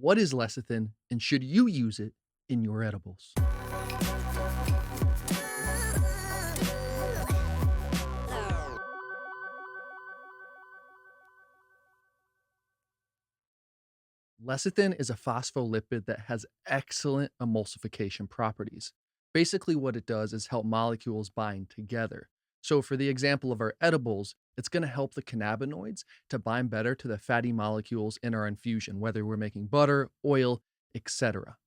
What is lecithin and should you use it in your edibles? Lecithin is a phospholipid that has excellent emulsification properties. Basically, what it does is help molecules bind together. So, for the example of our edibles, it's going to help the cannabinoids to bind better to the fatty molecules in our infusion, whether we're making butter, oil, etc.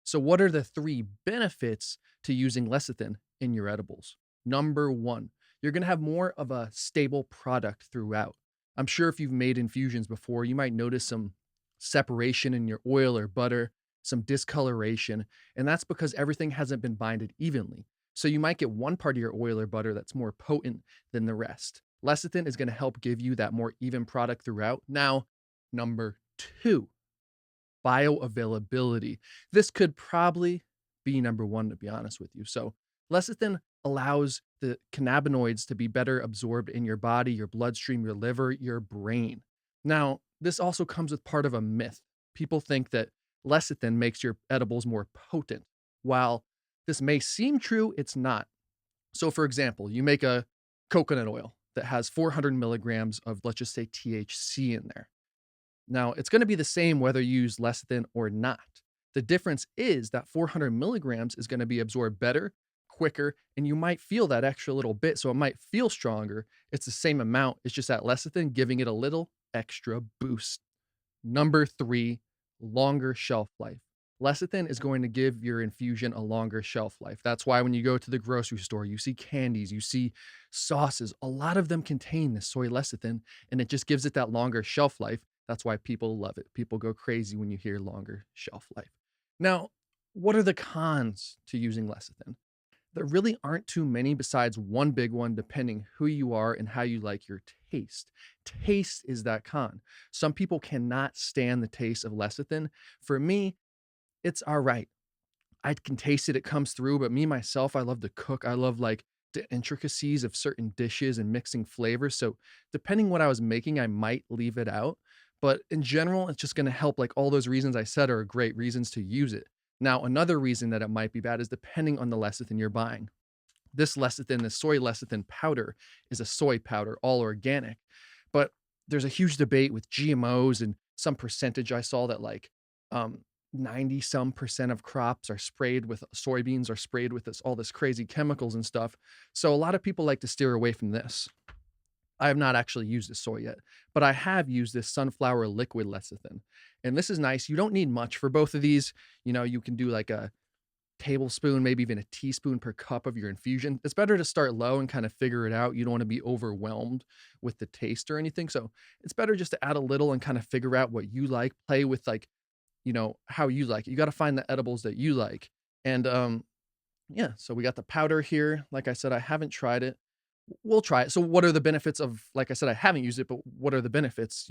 So, what are the three benefits to using lecithin in your edibles? Number one, you're going to have more of a stable product throughout. I'm sure if you've made infusions before, you might notice some separation in your oil or butter, some discoloration, and that's because everything hasn't been binded evenly. So, you might get one part of your oil or butter that's more potent than the rest. Lecithin is going to help give you that more even product throughout. Now, number two, bioavailability. This could probably be number one, to be honest with you. So, lecithin allows the cannabinoids to be better absorbed in your body, your bloodstream, your liver, your brain. Now, this also comes with part of a myth. People think that lecithin makes your edibles more potent. While this may seem true, it's not. So, for example, you make a coconut oil that has 400 milligrams of, let's just say, THC in there. Now, it's going to be the same whether you use lecithin or not. The difference is that 400 milligrams is going to be absorbed better, quicker, and you might feel that extra little bit. So it might feel stronger. It's the same amount. It's just that lecithin giving it a little extra boost. Number three, longer shelf life. Lecithin is going to give your infusion a longer shelf life. That's why when you go to the grocery store, you see candies, you see sauces, a lot of them contain this soy lecithin, and it just gives it that longer shelf life. That's why people love it. People go crazy when you hear longer shelf life. Now, what are the cons to using lecithin? There really aren't too many besides one big one, depending who you are and how you like your taste. Taste is that con. Some people cannot stand the taste of lecithin. For me, it's all right. I can taste it, it comes through, but me myself, I love to cook. I love like the intricacies of certain dishes and mixing flavors. So depending what I was making, I might leave it out. But in general, it's just going to help. Like all those reasons I said are great reasons to use it. Now, another reason that it might be bad is depending on the lecithin you're buying. This lecithin, this soy lecithin powder, is a soy powder, all organic. But there's a huge debate with GMOs and some percentage I saw that like 90 some percent of crops are sprayed with soybeans are sprayed with all this crazy chemicals and stuff. So a lot of people like to steer away from this. I have not actually used this soy yet, but I have used this sunflower liquid lecithin. And this is nice. You don't need much for both of these. You know, you can do like a tablespoon, maybe even a teaspoon per cup of your infusion. It's better to start low and kind of figure it out. You don't want to be overwhelmed with the taste or anything. So it's better just to add a little and kind of figure out what you like, play with like, how you like it. You got to find the edibles that you like. And yeah, so we got the powder here. Like I said, I haven't tried it. We'll try it. So what are the benefits of, like I said, I haven't used it, but what are the benefits?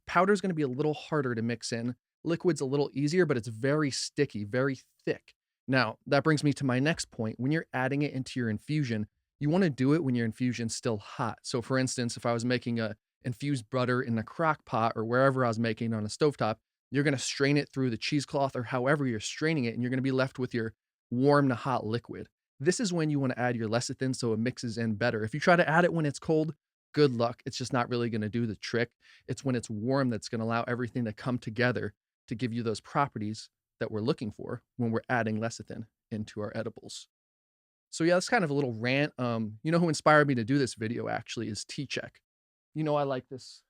Powder is going to be a little harder to mix in. Liquid's a little easier, but it's very sticky, very thick. Now, that brings me to my next point. When you're adding it into your infusion, you want to do it when your infusion's still hot. So for instance, if I was making a infused butter in a crock pot or wherever I was making it on a stovetop, you're going to strain it through the cheesecloth or however you're straining it, and you're going to be left with your warm to hot liquid. This is when you want to add your lecithin so it mixes in better. If you try to add it when it's cold, good luck. It's just not really going to do the trick. It's when it's warm that's going to allow everything to come together to give you those properties that we're looking for when we're adding lecithin into our edibles. So yeah, that's kind of a little rant. Who inspired me to do this video actually is tCheck. I like this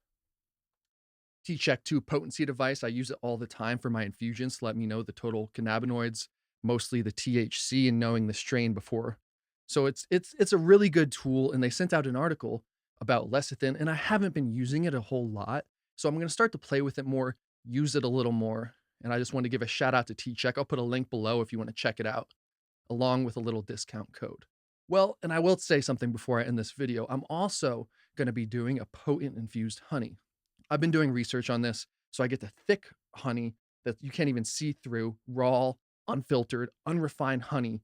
tCheck 2 potency device. I use it all the time for my infusions to let me know the total cannabinoids, mostly the THC, and knowing the strain before. So it's a really good tool, and they sent out an article about lecithin, and I haven't been using it a whole lot. So I'm going to start to play with it more, use it a little more, and I just want to give a shout out to tCheck. I'll put a link below if you want to check it out, along with a little discount code. Well, and I will say something before I end this video. I'm also going to be doing a potent infused honey. I've been doing research on this, so I get the thick honey that you can't even see through, raw, unfiltered, unrefined honey,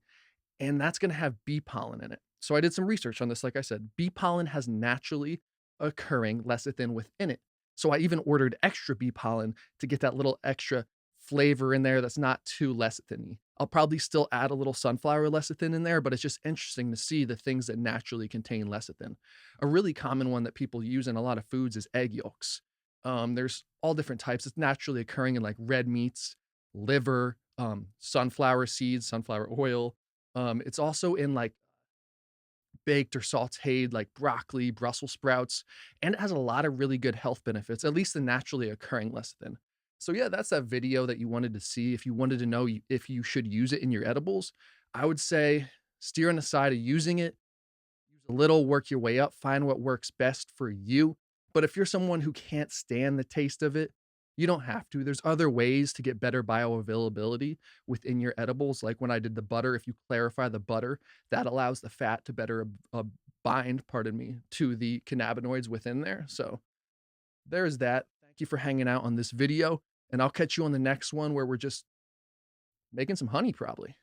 and that's going to have bee pollen in it. So I did some research on this. Like I said, bee pollen has naturally occurring lecithin within it. So I even ordered extra bee pollen to get that little extra flavor in there that's not too lecithin-y. I'll probably still add a little sunflower lecithin in there, but it's just interesting to see the things that naturally contain lecithin. A really common one that people use in a lot of foods is egg yolks. There's all different types. It's naturally occurring in like red meats, liver, sunflower seeds, sunflower oil. It's also in like baked or sautéed like broccoli, Brussels sprouts, and it has a lot of really good health benefits, at least the naturally occurring lecithin. So yeah, that's that video that you wanted to see. If you wanted to know if you should use it in your edibles, I would say steer on the side of using it. Use a little, work your way up, find what works best for you. But if you're someone who can't stand the taste of it, you don't have to. There's other ways to get better bioavailability within your edibles. Like when I did the butter, if you clarify the butter, that allows the fat to better bind, pardon me, to the cannabinoids within there. So there's that. Thank you for hanging out on this video, and I'll catch you on the next one where we're just making some honey probably.